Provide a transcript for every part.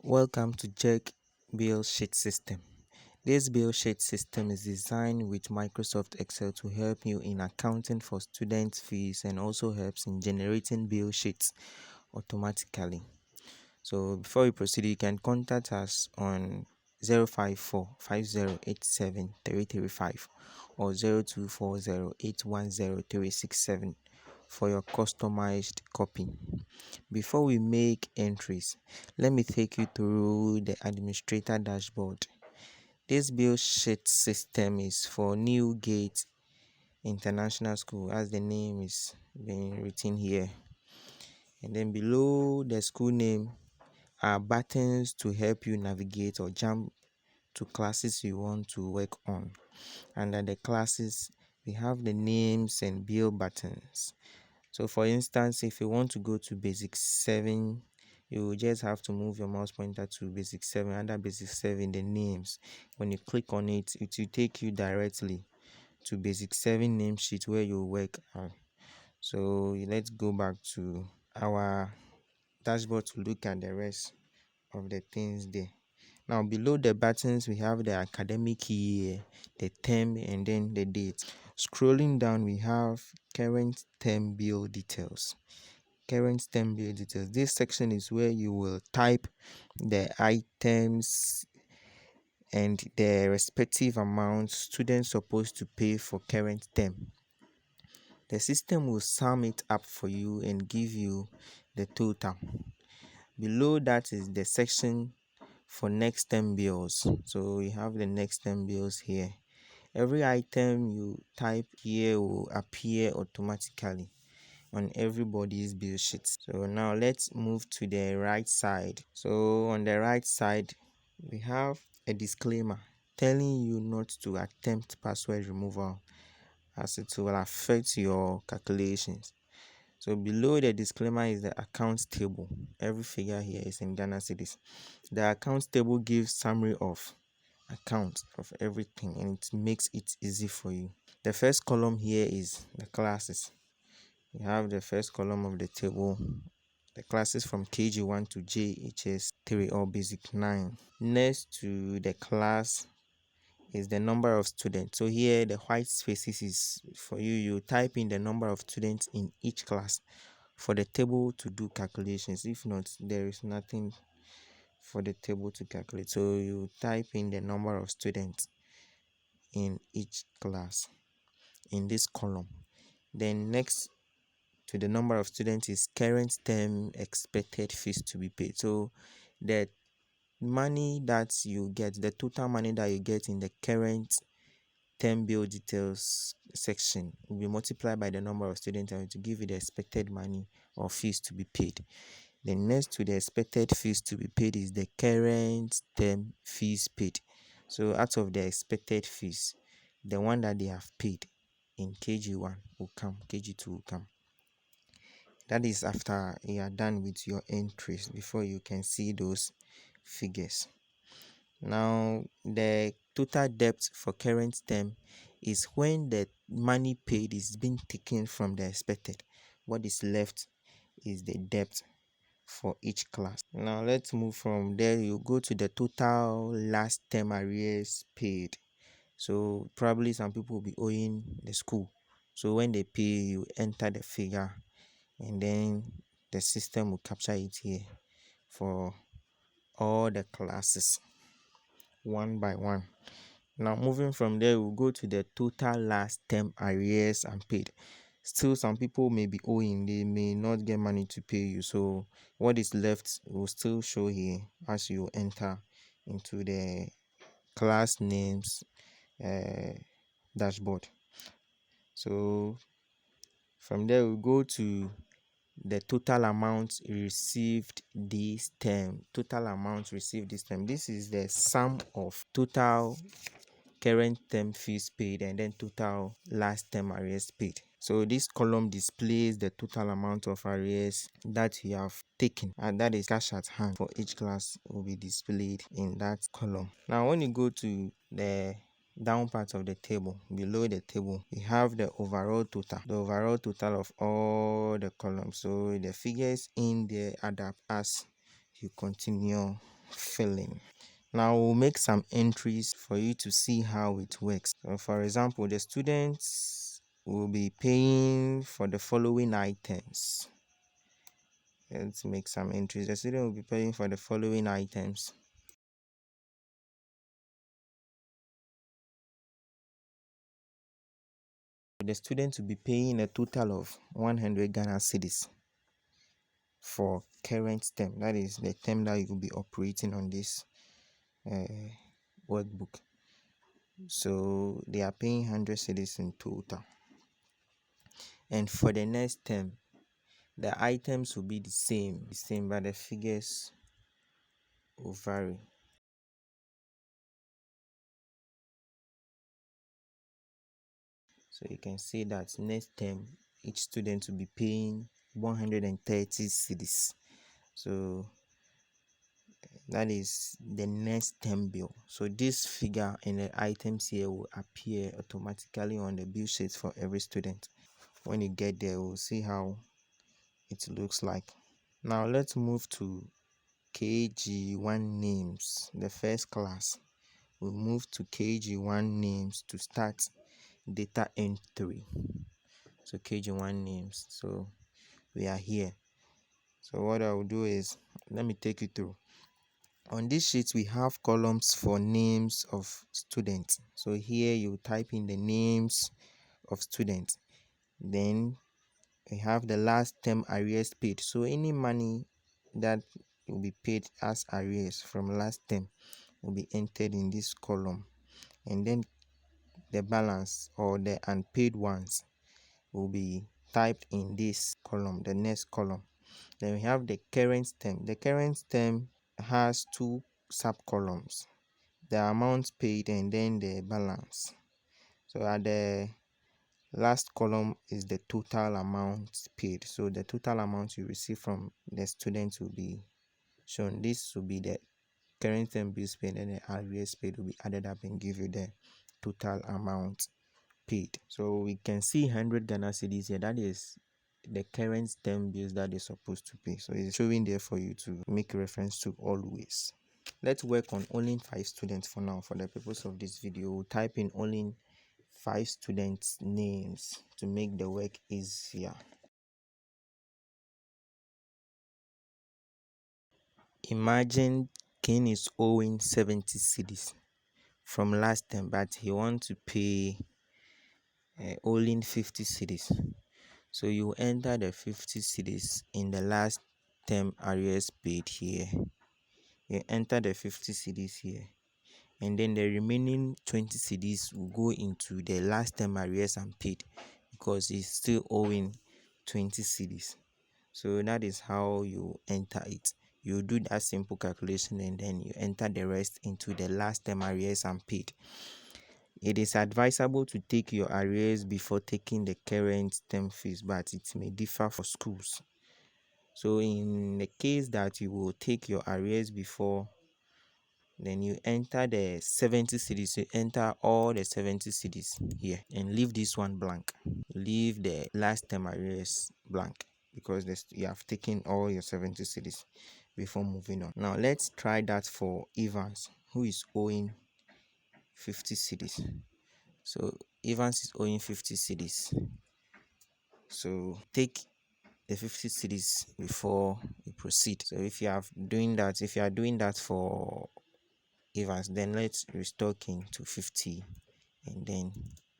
Welcome to JEC Bill Sheet System. This bill sheet system is designed with Microsoft Excel to help you in accounting for student fees and also helps in generating bill sheets automatically. So before we proceed, you can contact us on 054 5087 335 or 0240 810 367 for your customized copy. Before we make entries, let me take you through the administrator dashboard. This bill sheet system is for Newgate International School, as the name is being written here. And then below the school name are buttons to help you navigate or jump to classes you want to work on. Under the classes, we have the names and bill buttons. So for instance, if you want to go to basic 7, you just have to move your mouse pointer to basic 7. Under basic 7, the names, when you click on it, it will take you directly to basic 7 name sheet where you work on. So let's go back to our dashboard to look at the rest of the things there. Now below the buttons, we have the academic year, the term, and then the date. Scrolling down, we have current term bill details. Current term bill details. This section is where you will type the items and the respective amounts students supposed to pay for current term. The system will sum it up for you and give you the total. Below that is the section for next term bills. So we have the next term bills here. Every item you type here will appear automatically on everybody's bill sheet. So now let's move to the right side. So on the right side, we have a disclaimer telling you not to attempt password removal as it will affect your calculations. So below the disclaimer is the accounts table. Every figure here is in Ghana cedis. The accounts table gives summary of accounts of everything and it makes it easy for you. The first column here is the classes. We have the first column of the table, the classes from KG1 to JHS3 or Basic 9. Next to the class is the number of students. So here the white spaces is for you. You type in the number of students in each class for the table to do calculations. If not, there is nothing for the table to calculate. So you type in the number of students in each class in this column. Then next to the number of students is current term expected fees to be paid. So the money that you get, the total money that you get in the current term bill details section will be multiplied by the number of students and to give you the expected money or fees to be paid. Then next to the expected fees to be paid is the current term fees paid. So out of the expected fees, the one that they have paid in KG1 will come, KG2 will come. That is after you are done with your entries before you can see those figures. Now, the total debt for current term is when the money paid is being taken from the expected. What is left is the debt for each class. Now, let's move from there. You go to the total last term arrears paid. So, probably some people will be owing the school. So, when they pay, you enter the figure and then the system will capture it here for all the classes one by one. Now moving from there, we'll go to the total last term arrears unpaid. Still some people may be owing, they may not get money to pay you, so what is left will still show here as you enter into the class names dashboard. So from there we'll go to the total amount received this term. Total amount received this term. This is the sum of total current term fees paid and then total last term arrears paid. So this column displays the total amount of arrears that you have taken, and that is cash at hand for each class will be displayed in that column. Now when you go to the down part of the table, below the table we have the overall total of all the columns. So the figures in there add up as you continue filling. Now we'll make some entries for you to see how it works. So for example, the students will be paying for the following items. Let's make some entries. The student will be paying for the following items. The student will be paying a total of 100 Ghana cedis for current term. That is the term that you will be operating on this workbook. So they are paying 100 cedis in total. And for the next term, the items will be the same, but the figures will vary. So you can see that next term, each student will be paying 130 cedis. So that is the next term bill. So this figure and the items here will appear automatically on the bill sheet for every student. When you get there, we'll see how it looks like. Now let's move to KG1 names, the first class. We'll move to KG1 names to start data entry. So KG1 names. So we are here. So what I will do is, let me take you through. On this sheet, we have columns for names of students. So here you type in the names of students. Then we have the last term arrears paid. So any money that will be paid as arrears from last term will be entered in this column. And then the balance or the unpaid ones will be typed in this column, the next column. Then we have the current term. The current term has two sub columns, the amount paid and then the balance. So at the last column is the total amount paid. So the total amount you receive from the students will be shown. This will be the current term bills paid, and the arrears paid will be added up and give you the total amount paid. So we can see 100 Ghana cedis here. That is the current term bills that they're supposed to pay. So it's showing there for you to make reference to always. Let's work on only 5 students for now. For the purpose of this video, we'll type in only 5 students' names to make the work easier. Imagine Ken is owing 70 cedis from last term, but he wants to pay only 50 cedis. So you enter the 50 cedis in the last term arrears paid here. You enter the 50 cedis here, and then the remaining 20 cedis will go into the last term arrears unpaid because he's still owing 20 cedis. So that is how you enter it. You do that simple calculation and then you enter the rest into the last term arrears unpaid. It is advisable to take your arrears before taking the current term fees, but it may differ for schools. So in the case that you will take your arrears before, then you enter the 70 cedis. You enter all the 70 cedis here and leave this one blank. Leave the last term arrears blank because you have taken all your 70 cedis before moving on. Now let's try that for Evans, who is owing 50 cedis. So Evans is owing 50 cedis. So take the 50 cedis before you proceed. So if you are doing that for Evans, then let's restore King to 50 and then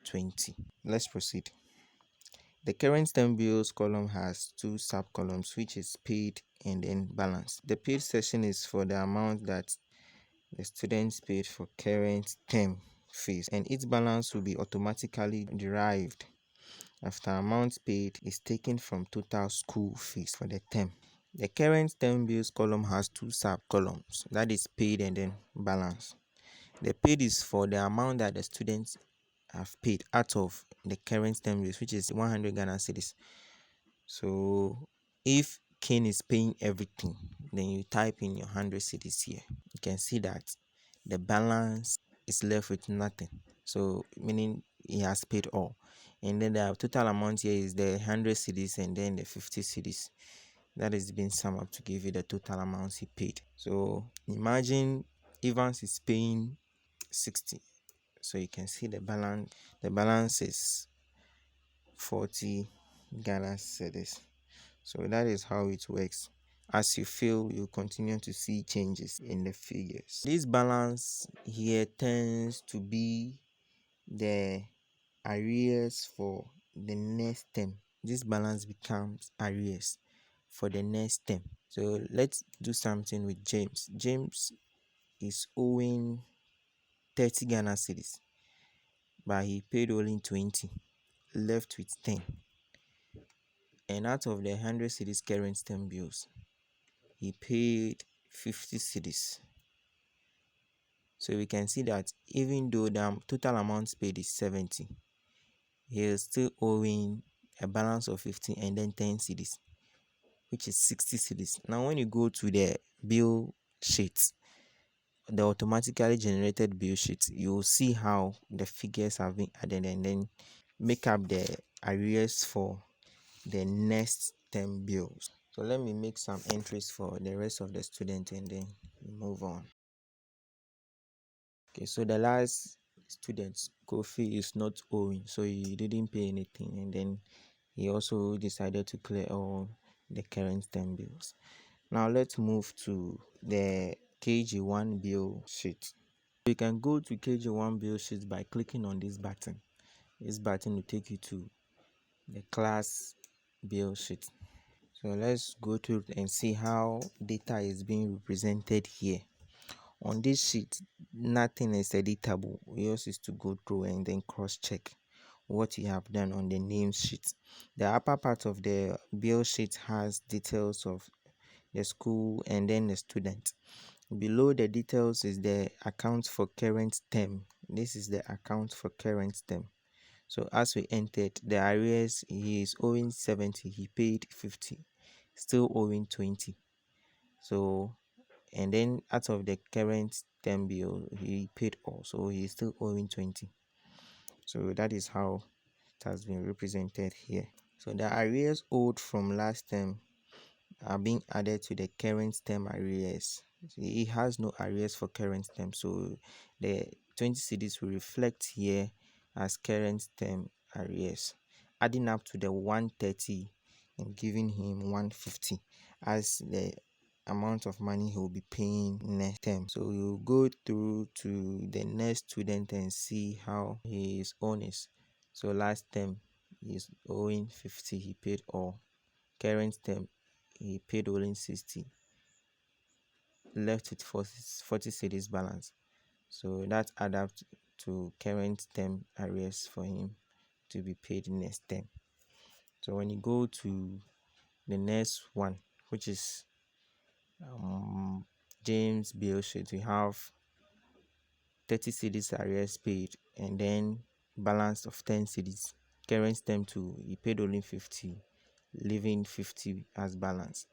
20. Let's proceed. The current term bills column has 2 sub columns, which is paid and then balance. The paid section is for the amount that the students paid for current term fees, and its balance will be automatically derived after amount paid is taken from total school fees for the term. The current term bills column has 2 sub columns, that is paid and then balance. The paid is for the amount that the students have paid out of the current term bills, which is 100 Ghana cedis. So if Ken is paying everything, then you type in your 100 cedis here. You can see that the balance is left with nothing. So meaning he has paid all. And then the total amount here is the 100 cedis and then the 50 cedis. that is being summed up to give you the total amounts he paid. So imagine Evans is paying 60. So you can see the balance. The balance is 40 Ghana cedis. So that is how it works. As you fill, you continue to see changes in the figures. This balance here tends to be the arrears for the next term. This balance becomes arrears for the next term. So let's do something with James. James is owing 30 Ghana cedis, but he paid only 20, left with 10. And out of the 100 cedis current term bills, he paid 50 cedis. So we can see that even though the total amount paid is 70, he is still owing a balance of 50 and then 10 cedis, which is 60 cedis. Now when you go to the bill sheet, the automatically generated bill sheet, you will see how the figures have been added and then make up the arrears for the next term bills. So let me make some entries for the rest of the student and then move on. Okay, so the last student's Kofi is not owing, so he didn't pay anything, and then he also decided to clear all the current term bills. Now let's move to the KG1 bill sheet. You can go to KG1 bill sheet by clicking on this button. This button will take you to the class bill sheet. So let's go through and see how data is being represented here. On this sheet, nothing is editable. Yours is to go through and then cross-check what you have done on the name sheet. The upper part of the bill sheet has details of the school and then the student. Below the details is the account for current term. This is the account for current term. So as we entered the arrears, he is owing 70, he paid 50, still owing 20. So, and then out of the current term bill, he paid all, so he is still owing 20. So that is how it has been represented here. So the arrears owed from last term are being added to the current term arrears. He has no arrears for current term, so the 20 cedis will reflect here as current term arrears, adding up to the 130 and giving him 150 as the amount of money he will be paying next term. So you go through to the next student and see how his own is. So last term he is owing 50, he paid all. Current term he paid only 60, left with 40 cedis balance. So that adds up to current term arrears for him to be paid next term. So when you go to the next one, which is James bill sheet, we have 30 cedis arrears paid and then balance of 10 cedis. Current term 2, he paid only 50, leaving 50 as balance,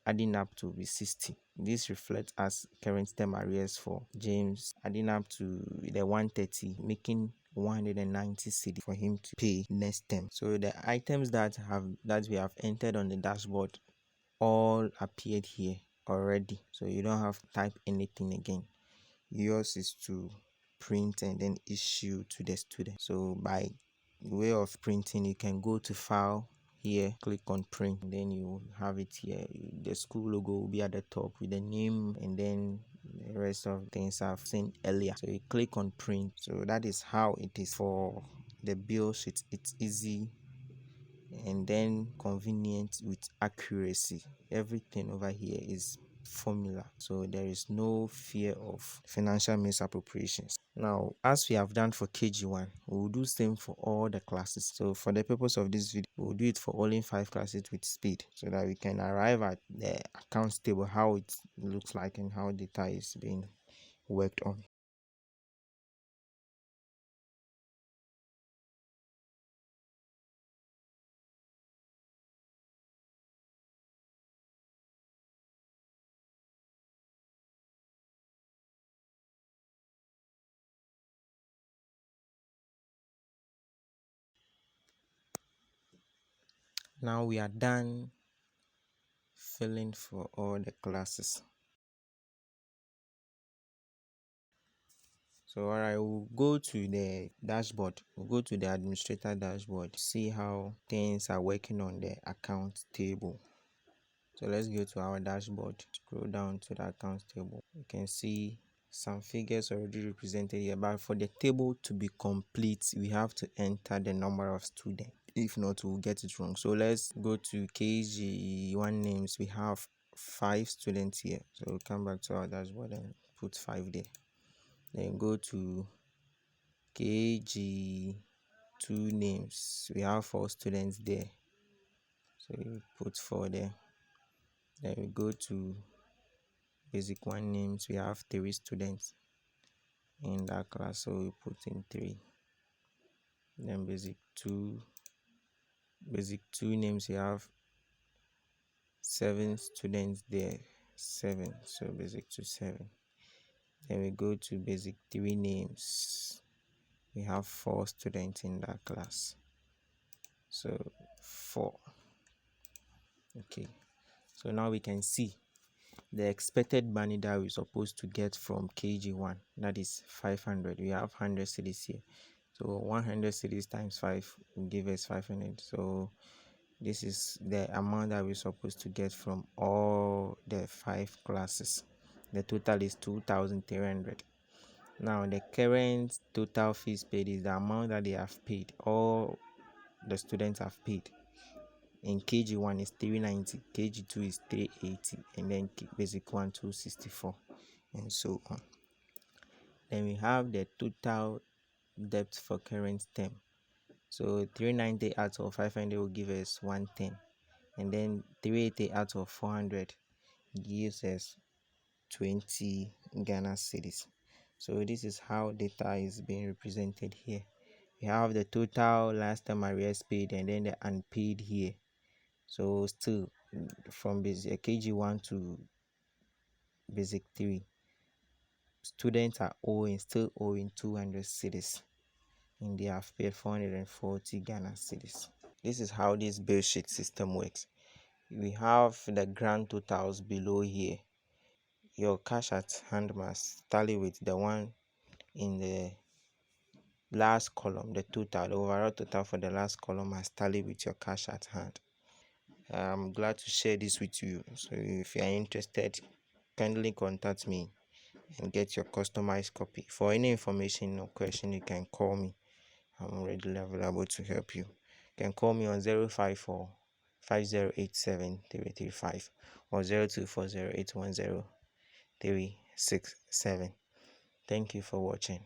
adding up to be 60. This reflects as current term arrears for James, adding up to the 130, making 190 cedi for him to pay next term. So the items that we have entered on the dashboard all appeared here already, so you don't have to type anything again. Yours is to print and then issue to the student. So by way of printing, you can go to file here, click on print, and then you have it here. The school logo will be at the top with the name and then the rest of things I've seen earlier. So you click on print. So that is how it is for the bill sheet. It's easy and then convenient with accuracy. Everything over here is formula, so there is no fear of financial misappropriations. Now, as we have done for KG1, we will do same for all the classes. So for the purpose of this video, we will do it for only 5 classes with speed, so that we can arrive at the accounts table, how it looks like and how data is being worked on. Now we are done filling for all the classes. So alright, we'll go to the dashboard. We'll go to the administrator dashboard, see how things are working on the account table. So let's go to our dashboard. Scroll down to the accounts table. You can see some figures already represented here, but for the table to be complete, we have to enter the number of students. If not, we'll get it wrong. So let's go to KG1 names. We have 5 students here. So we'll come back to our dashboard and put 5 there. Then go to KG2 names. We have 4 students there. So you put 4 there. Then we go to basic 1 names. We have 3 students in that class, so we put in 3. Then basic 2 names, we have 7 students there. 7, so basic 2 7. Then we go to basic 3 names. We have 4 students in that class, so 4. Okay, so now we can see the expected money that we're supposed to get from KG1, that is 500. We have 100 cedis here, so 100 cedis times 5 will give us 500. So this is the amount that we're supposed to get from all the 5 classes. The total is 2,300. Now the current total fees paid is the amount that they have paid, all the students have paid. In KG1 is 390, KG2 is 380, and then basic 1 264, and so on. Then we have the total debt for current term. So 390 out of 500 will give us 110, and then 380 out of 400 gives us 20 Ghana cedis. So this is how data is being represented here. We have the total last term arrears paid and then the unpaid here. So still from basic KG1 to basic 3, students are still owing 200 cedis, and they have paid 440 Ghana cedis. This is how this bill sheet system works. We have the grand totals below here. Your cash at hand must tally with the one in the last column. The overall total for the last column must tally with your cash at hand. I'm glad to share this with you. So if you are interested, kindly contact me and get your customized copy. For any information or question, you can call me. I'm readily available to help you. You can call me on 054 5087 335 or 0240 810 367. Thank you for watching.